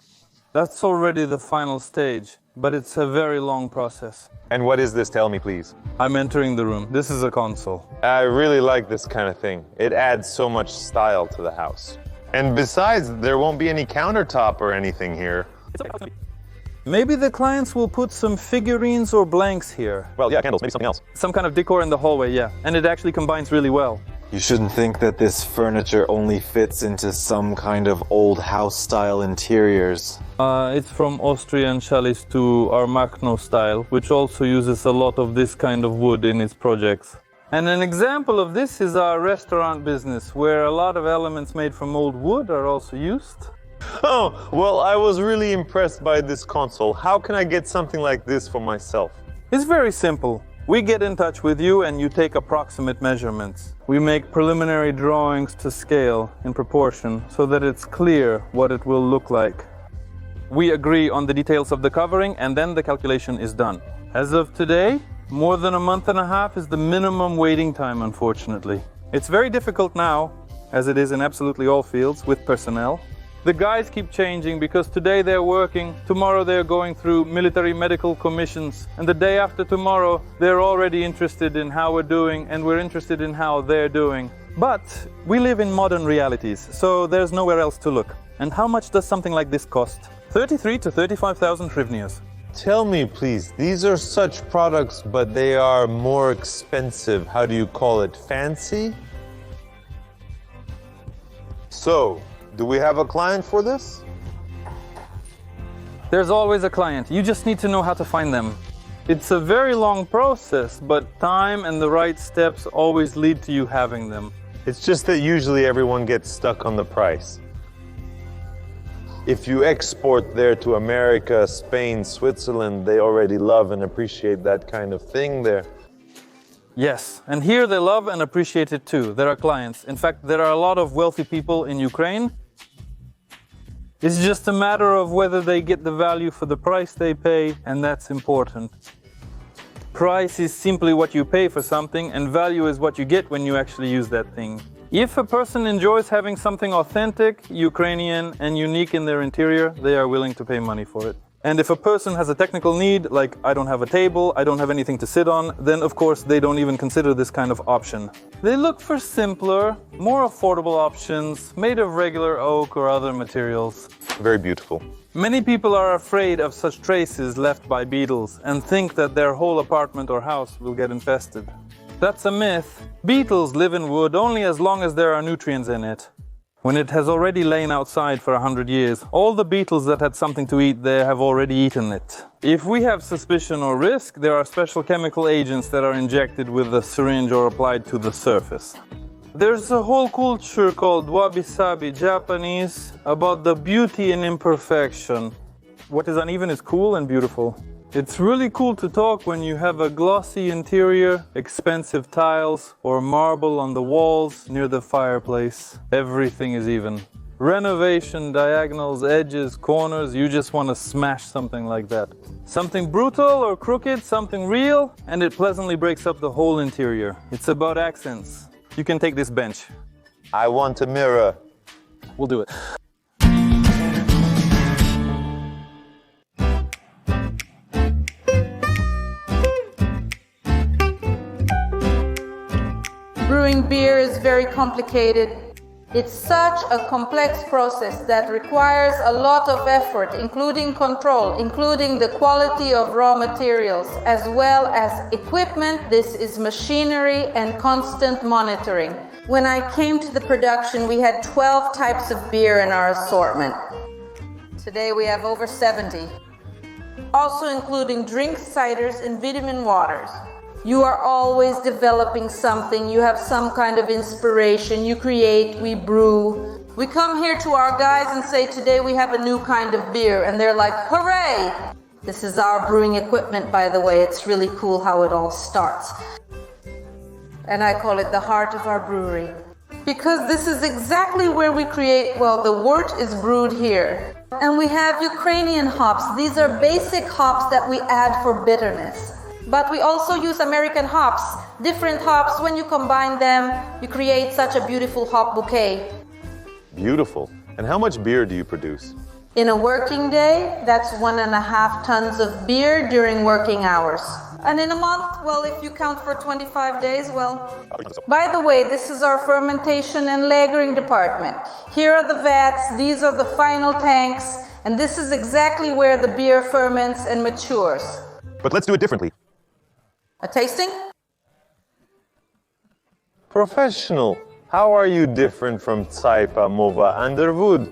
That's already the final stage, but it's a very long process. And what is this? Tell me, please. I'm entering the room. This is a console. I really like this kind of thing. It adds so much style to the house. And besides, there won't be any countertop or anything here. Maybe the clients will put some figurines or blanks here. Well, yeah, candles, maybe something else. Some kind of decor in the hallway, yeah. And it actually combines really well. You shouldn't think that this furniture only fits into some kind of old house-style interiors. It's from Austrian Chalice to Armagno style, which also uses a lot of this kind of wood in its projects. And an example of this is our restaurant business, where a lot of elements made from old wood are also used. Oh, well, I was really impressed by this console. How can I get something like this for myself? It's very simple. We get in touch with you and you take approximate measurements. We make preliminary drawings to scale in proportion so that it's clear what it will look like. We agree on the details of the covering and then the calculation is done. As of today, more than a month and a half is the minimum waiting time, unfortunately. It's very difficult now, as it is in absolutely all fields, with personnel. The guys keep changing because today they're working, tomorrow they're going through military medical commissions, and the day after tomorrow they're already interested in how we're doing and we're interested in how they're doing. But we live in modern realities, so there's nowhere else to look. And how much does something like this cost? 33 to 35,000 hryvnias. Tell me, please, these are such products, but they are more expensive. How do you call it? Fancy? So, do we have a client for this? There's always a client. You just need to know how to find them. It's a very long process, but time and the right steps always lead to you having them. It's just that usually everyone gets stuck on the price. If you export there to America, Spain, Switzerland, they already love and appreciate that kind of thing there. Yes, and here they love and appreciate it too. There are clients. In fact, there are a lot of wealthy people in Ukraine. It's just a matter of whether they get the value for the price they pay, and that's important. Price is simply what you pay for something, and value is what you get when you actually use that thing. If a person enjoys having something authentic, Ukrainian, and unique in their interior, they are willing to pay money for it. And if a person has a technical need, like I don't have a table, I don't have anything to sit on, then of course they don't even consider this kind of option. They look for simpler, more affordable options made of regular oak or other materials. Very beautiful. Many people are afraid of such traces left by beetles and think that their whole apartment or house will get infested. That's a myth. Beetles live in wood only as long as there are nutrients in it. When it has already lain outside for 100 years, all the beetles that had something to eat there have already eaten it. If we have suspicion or risk, there are special chemical agents that are injected with a syringe or applied to the surface. There's a whole culture called wabi-sabi Japanese about the beauty in imperfection. What is uneven is cool and beautiful. It's really cool to talk when you have a glossy interior, expensive tiles, or marble on the walls near the fireplace. Everything is even. Renovation, diagonals, edges, corners, you just want to smash something like that. Something brutal or crooked, something real, and it pleasantly breaks up the whole interior. It's about accents. You can take this bench. I want a mirror. We'll do it. Brewing beer is very complicated. It's such a complex process that requires a lot of effort, including control, including the quality of raw materials, as well as equipment. This is machinery and constant monitoring. When I came to the production, we had 12 types of beer in our assortment. Today we have over 70, also including drinks, ciders, and vitamin waters. You are always developing something, you have some kind of inspiration, you create, we brew. We come here to our guys and say, today we have a new kind of beer, and they're like, hooray! This is our brewing equipment, by the way. It's really cool how it all starts. And I call it the heart of our brewery. Because this is exactly where we create, well, the wort is brewed here. And we have Ukrainian hops. These are basic hops that we add for bitterness. But we also use American hops. Different hops, when you combine them, you create such a beautiful hop bouquet. Beautiful. And how much beer do you produce? In a working day, that's 1.5 tons of beer during working hours. And in a month, well, if you count for 25 days, well... By the way, this is our fermentation and lagering department. Here are the vats, these are the final tanks, and this is exactly where the beer ferments and matures. But let's do it differently. A tasting? Professional. How are you different from Tsaipa, Mova, Underwood?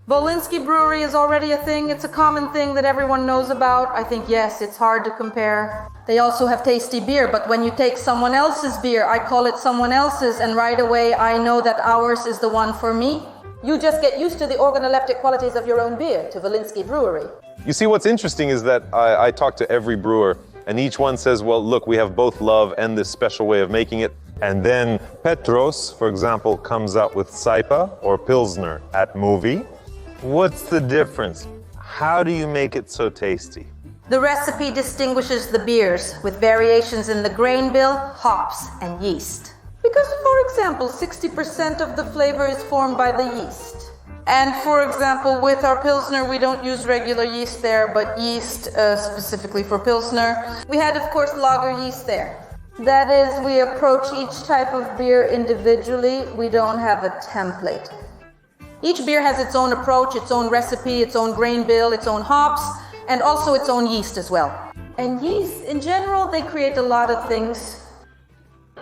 Wolinski Brewery is already a thing. It's a common thing that everyone knows about. I think, yes, it's hard to compare. They also have tasty beer, but when you take someone else's beer, I call it someone else's, and right away I know that ours is the one for me. You just get used to the organoleptic qualities of your own beer, to Wolinski Brewery. You see, what's interesting is that I talk to every brewer, and each one says, well, look, we have both love and this special way of making it. And then Petros, for example, comes out with Tsaipa or Pilsner at Movie. What's the difference? How do you make it so tasty? The recipe distinguishes the beers with variations in the grain bill, hops, and yeast. Because, for example, 60% of the flavor is formed by the yeast. And for example, with our Pilsner, we don't use regular yeast there, but yeast specifically for Pilsner. We had, of course, lager yeast there. That is, we approach each type of beer individually. We don't have a template. Each beer has its own approach, its own recipe, its own grain bill, its own hops, and also its own yeast as well. And yeast, in general, they create a lot of things.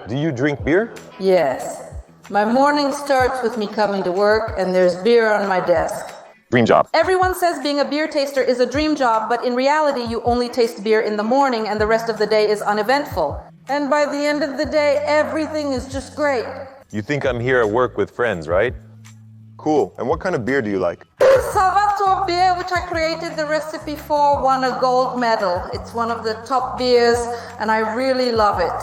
Do you drink beer? Yes. My morning starts with me coming to work, and there's beer on my desk. Dream job. Everyone says being a beer taster is a dream job, but in reality, you only taste beer in the morning and the rest of the day is uneventful. And by the end of the day, everything is just great. You think I'm here at work with friends, right? Cool. And what kind of beer do you like? Salvatore beer, which I created the recipe for, won a gold medal. It's one of the top beers, and I really love it.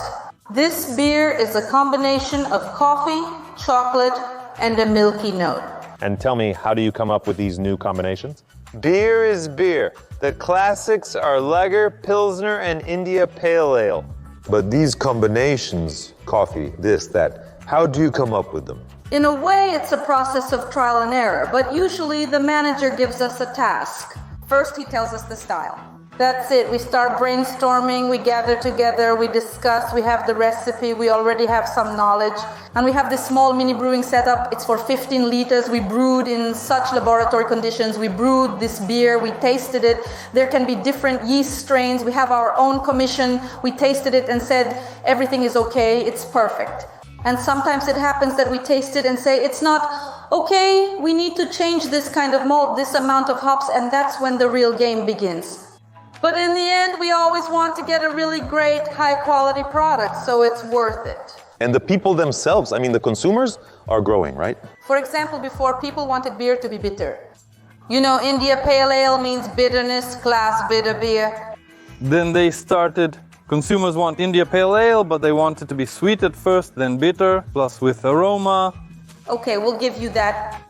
This beer is a combination of coffee, chocolate, and a milky note. And tell me, how do you come up with these new combinations? Beer is beer. The classics are Lager, Pilsner, and India Pale Ale. But these combinations, coffee, this, that, how do you come up with them? In a way, it's a process of trial and error, but usually the manager gives us a task. First, he tells us the style. That's it. We start brainstorming, we gather together, we discuss, we have the recipe, we already have some knowledge. And we have this small mini brewing setup. It's for 15 liters. We brewed in such laboratory conditions. We brewed this beer, we tasted it. There can be different yeast strains. We have our own commission. We tasted it and said, everything is okay, it's perfect. And sometimes it happens that we taste it and say, it's not okay, we need to change this kind of malt, this amount of hops, and that's when the real game begins. But in the end, we always want to get a really great, high-quality product, so it's worth it. And the people themselves, I mean, the consumers are growing, right? For example, before, people wanted beer to be bitter. You know, India Pale Ale means bitterness, glass bitter beer. Then they started, consumers want India Pale Ale, but they want it to be sweet at first, then bitter, plus with aroma. Okay, we'll give you that.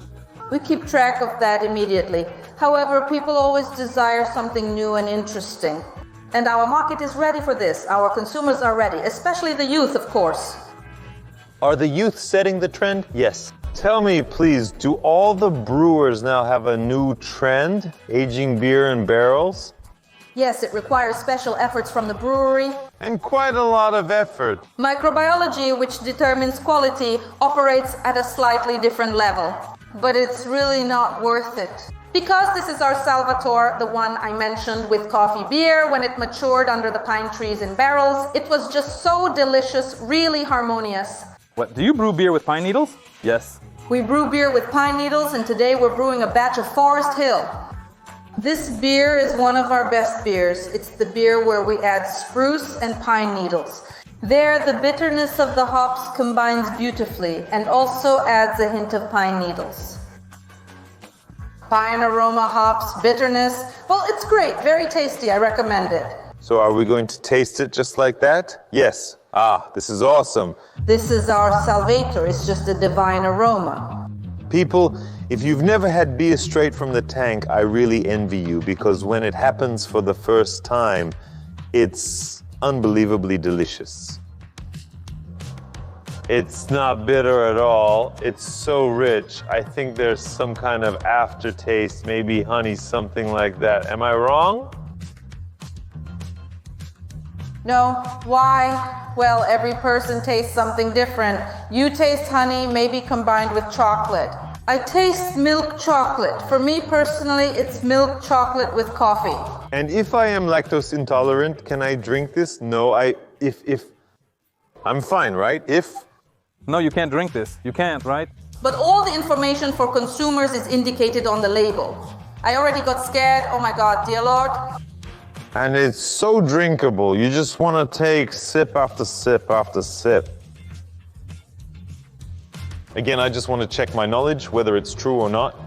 We keep track of that immediately. However, people always desire something new and interesting. And our market is ready for this. Our consumers are ready, especially the youth, of course. Are the youth setting the trend? Yes. Tell me, please, do all the brewers now have a new trend, aging beer in barrels? Yes, it requires special efforts from the brewery. And quite a lot of effort. Microbiology, which determines quality, operates at a slightly different level. But it's really not worth it. Because this is our Salvatore, the one I mentioned with coffee beer, when it matured under the pine trees in barrels, it was just so delicious, really harmonious. What, do you brew beer with pine needles? Yes. We brew beer with pine needles, and today we're brewing a batch of Forest Hill. This beer is one of our best beers. It's the beer where we add spruce and pine needles. There, the bitterness of the hops combines beautifully and also adds a hint of pine needles. Pine aroma, hops, bitterness. Well, it's great, very tasty, I recommend it. So are we going to taste it just like that? Yes. Ah, this is awesome. This is our Salvator, it's just a divine aroma. People, if you've never had beer straight from the tank, I really envy you, because when it happens for the first time, it's unbelievably delicious. It's not bitter at all. It's so rich. I think there's some kind of aftertaste, maybe honey, something like that. Am I wrong? No. Why? Well, every person tastes something different. You taste honey, maybe combined with chocolate. I taste milk chocolate. For me personally, it's milk chocolate with coffee. And if I am lactose intolerant, can I drink this? No, if I'm fine, right? No, you can't drink this. You can't, right? But all the information for consumers is indicated on the label. I already got scared. Oh my God, dear Lord. And it's so drinkable. You just want to take sip after sip after sip. Again, I just want to check my knowledge, whether it's true or not.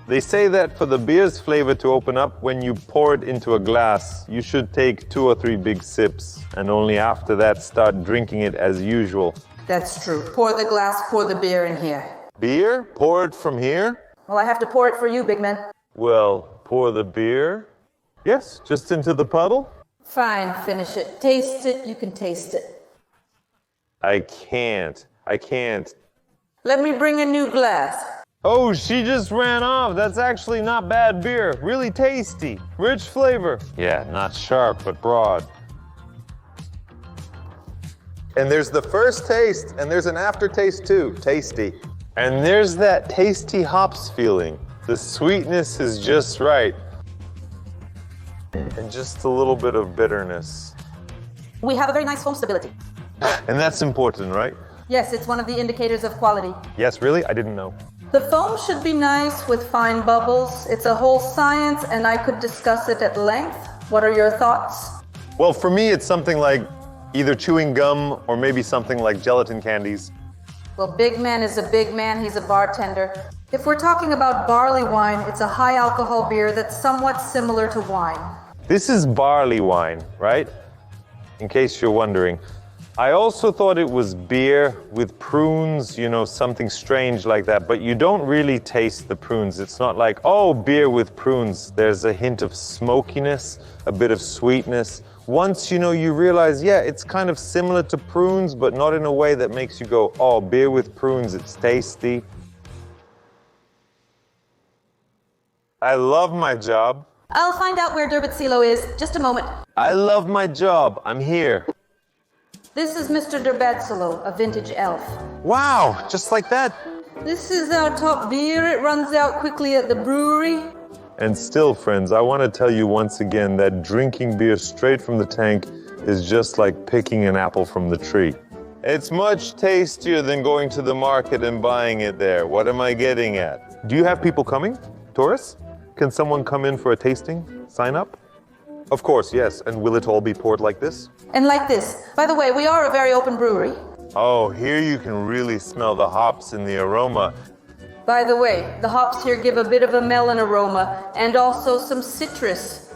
They say that for the beer's flavor to open up, when you pour it into a glass, you should take 2 or 3 big sips, and only after that start drinking it as usual. That's true. Pour the glass, pour the beer in here. Beer? Pour it from here? Well, I have to pour it for you, big man. Well, pour the beer? Yes, just into the puddle? Fine, finish it. Taste it, you can taste it. I can't. Let me bring a new glass. Oh, she just ran off. That's actually not bad beer. Really tasty. Rich flavor. Yeah, not sharp, but broad. And there's the first taste, and there's an aftertaste too. Tasty. And there's that tasty hops feeling. The sweetness is just right. And just a little bit of bitterness. We have a very nice foam stability. And that's important, right? Yes, it's one of the indicators of quality. Yes, really? I didn't know. The foam should be nice with fine bubbles. It's a whole science and I could discuss it at length. What are your thoughts? Well, for me, it's something like either chewing gum or maybe something like gelatin candies. Well, big man is a big man. He's a bartender. If we're talking about barley wine, it's a high alcohol beer that's somewhat similar to wine. This is barley wine, right? In case you're wondering. I also thought it was beer with prunes, you know, something strange like that, but you don't really taste the prunes. It's not like, oh, beer with prunes. There's a hint of smokiness, a bit of sweetness. Once, you know, you realize, yeah, it's kind of similar to prunes, but not in a way that makes you go, oh, beer with prunes, it's tasty. I love my job. I'll find out where Derbetzilo is. Just a moment. I love my job. I'm here. This is Mr. Derbetzilo, a vintage elf. Wow, just like that. This is our top beer. It runs out quickly at the brewery. And still, friends, I want to tell you once again that drinking beer straight from the tank is just like picking an apple from the tree. It's much tastier than going to the market and buying it there. What am I getting at? Do you have people coming? Tourists? Can someone come in for a tasting? Sign up? Of course, yes. And will it all be poured like this? And like this. By the way, we are a very open brewery. Oh, here you can really smell the hops in the aroma. By the way, the hops here give a bit of a melon aroma and also some citrus.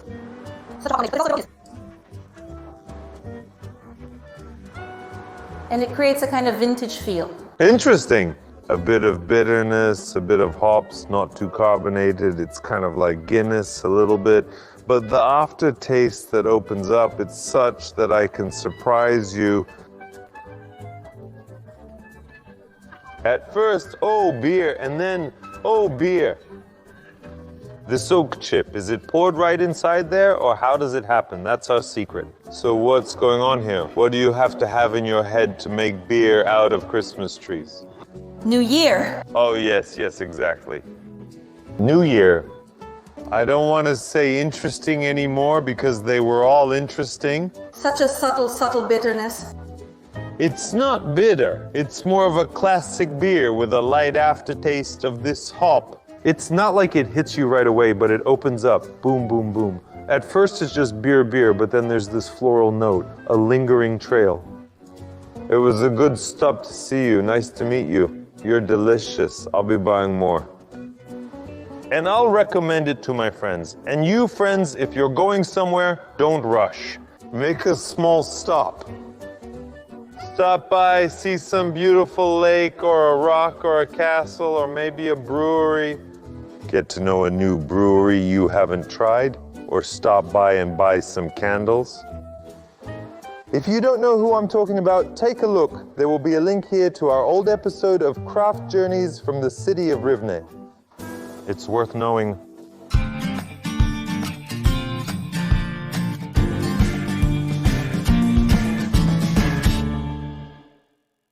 And it creates a kind of vintage feel. Interesting. A bit of bitterness, a bit of hops, not too carbonated. It's kind of like Guinness a little bit. But the aftertaste that opens up, it's such that I can surprise you. At first, oh, beer, and then, oh, beer. The soak chip, is it poured right inside there, or how does it happen? That's our secret. So what's going on here? What do you have to have in your head to make beer out of Christmas trees? New Year. Oh, yes, exactly. New Year. I don't want to say interesting anymore because they were all interesting. Such a subtle bitterness. It's not bitter. It's more of a classic beer with a light aftertaste of this hop. It's not like it hits you right away, but it opens up. Boom, boom, boom. At first it's just beer, but then there's this floral note, a lingering trail. It was a good stop to see you. Nice to meet you. You're delicious. I'll be buying more. And I'll recommend it to my friends. And you, friends, if you're going somewhere, don't rush. Make a small stop. Stop by, see some beautiful lake or a rock or a castle or maybe a brewery. Get to know a new brewery you haven't tried, or stop by and buy some candles. If you don't know who I'm talking about, take a look. There will be a link here to our old episode of Craft Journeys from the city of Rivne. It's worth knowing